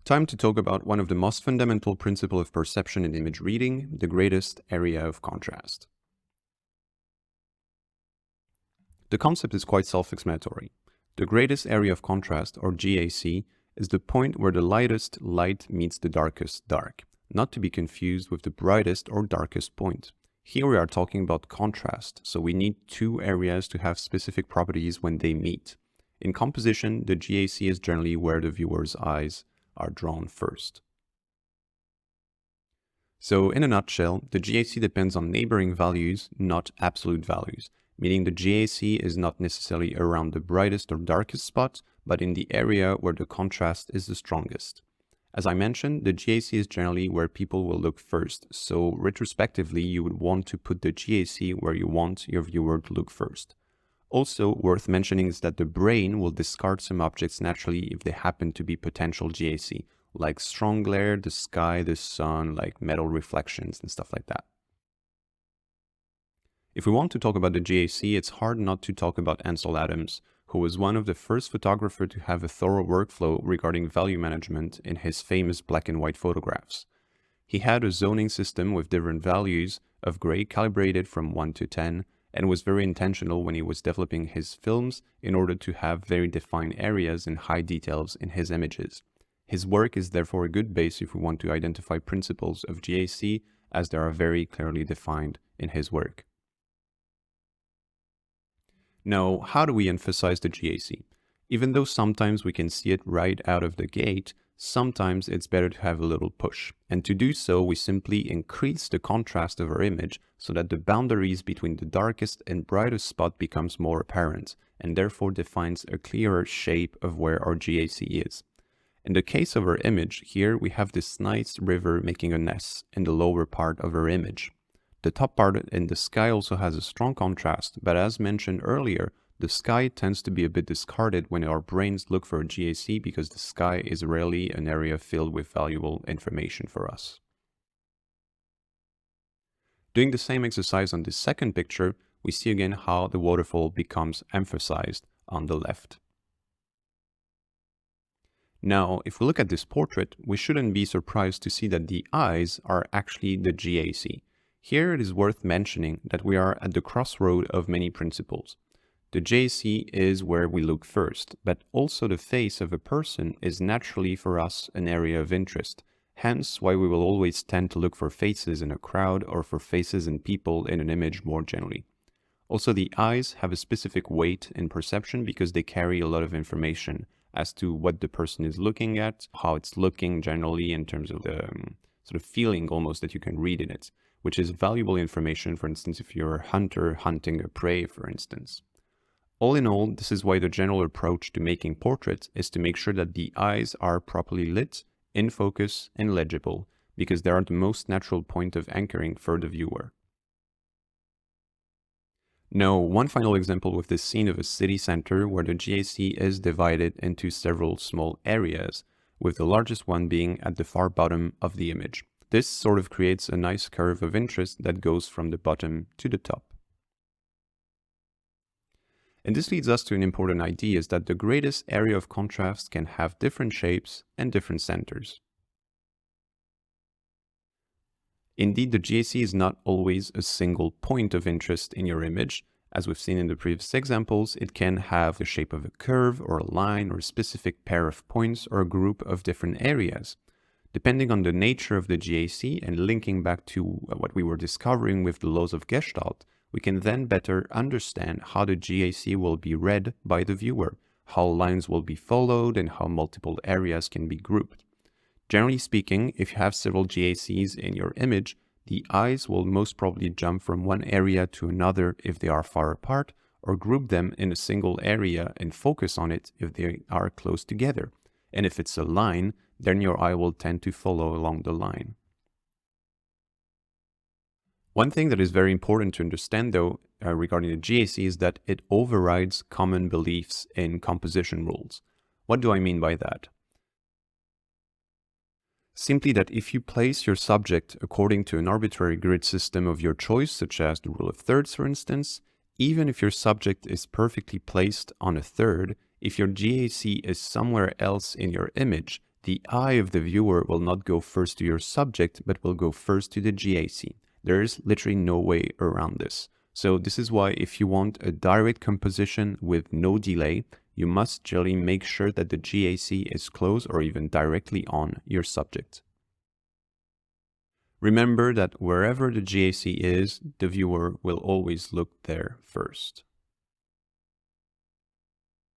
Time to talk about one of the most fundamental principles of perception in image reading, the greatest area of contrast. The concept is quite self-explanatory. The greatest area of contrast, or GAC, is the point where the lightest light meets the darkest dark, not to be confused with the brightest or darkest point. Here we are talking about contrast, so we need two areas to have specific properties when they meet. In composition, the GAC is generally where the viewer's eyes are drawn first. So in a nutshell, the GAC depends on neighboring values, not absolute values, meaning the GAC is not necessarily around the brightest or darkest spot, but in the area where the contrast is the strongest. As I mentioned, the GAC is generally where people will look first, so retrospectively you would want to put the GAC where you want your viewer to look first. Also worth mentioning is that the brain will discard some objects naturally if they happen to be potential GAC, like strong glare, the sky, the sun, like metal reflections and stuff like that. If we want to talk about the GAC, it's hard not to talk about Ansel Adams, who was one of the first photographers to have a thorough workflow regarding value management in his famous black and white photographs. He had a zoning system with different values of gray calibrated from 1 to 10, and was very intentional when he was developing his films in order to have very defined areas and high details in his images. His work is therefore a good base if we want to identify principles of GAC, as they are very clearly defined in his work. Now, how do we emphasize the GAC? Even though sometimes we can see it right out of the gate, sometimes it's better to have a little push. And to do so, we simply increase the contrast of our image so that the boundaries between the darkest and brightest spot becomes more apparent, and therefore defines a clearer shape of where our GAC is. In the case of our image, here we have this nice river making a nest in the lower part of our image. The top part in the sky also has a strong contrast, but as mentioned earlier, the sky tends to be a bit discarded when our brains look for a GAC because the sky is rarely an area filled with valuable information for us. Doing the same exercise on the second picture, we see again how the waterfall becomes emphasized on the left. Now, if we look at this portrait, we shouldn't be surprised to see that the eyes are actually the GAC. Here it is worth mentioning that we are at the crossroad of many principles. The GAC is where we look first, but also the face of a person is naturally for us an area of interest, hence why we will always tend to look for faces in a crowd or for faces and people in an image more generally. Also, the eyes have a specific weight in perception because they carry a lot of information as to what the person is looking at, how it's looking generally in terms of the sort of feeling almost that you can read in it, which is valuable information, for instance, if you're a hunter hunting a prey, for instance. All in all, this is why the general approach to making portraits is to make sure that the eyes are properly lit, in focus, and legible, because they are the most natural point of anchoring for the viewer. Now, one final example with this scene of a city center where the GAC is divided into several small areas, with the largest one being at the far bottom of the image. This sort of creates a nice curve of interest that goes from the bottom to the top. And this leads us to an important idea, is that the greatest area of contrast can have different shapes and different centers. Indeed, the GAC is not always a single point of interest in your image. As we've seen in the previous examples, it can have the shape of a curve or a line or a specific pair of points or a group of different areas. Depending on the nature of the GAC and linking back to what we were discovering with the laws of Gestalt, we can then better understand how the GAC will be read by the viewer, how lines will be followed, and how multiple areas can be grouped. Generally speaking, if you have several GACs in your image, the eyes will most probably jump from one area to another if they are far apart, or group them in a single area and focus on it if they are close together. And if it's a line, then your eye will tend to follow along the line. One thing that is very important to understand though regarding the GAC is that it overrides common beliefs in composition rules. What do I mean by that? Simply that if you place your subject according to an arbitrary grid system of your choice, such as the rule of thirds for instance, even if your subject is perfectly placed on a third, if your GAC is somewhere else in your image, the eye of the viewer will not go first to your subject, but will go first to the GAC. There is literally no way around this. So this is why if you want a direct composition with no delay, you must generally make sure that the GAC is close or even directly on your subject. Remember that wherever the GAC is, the viewer will always look there first.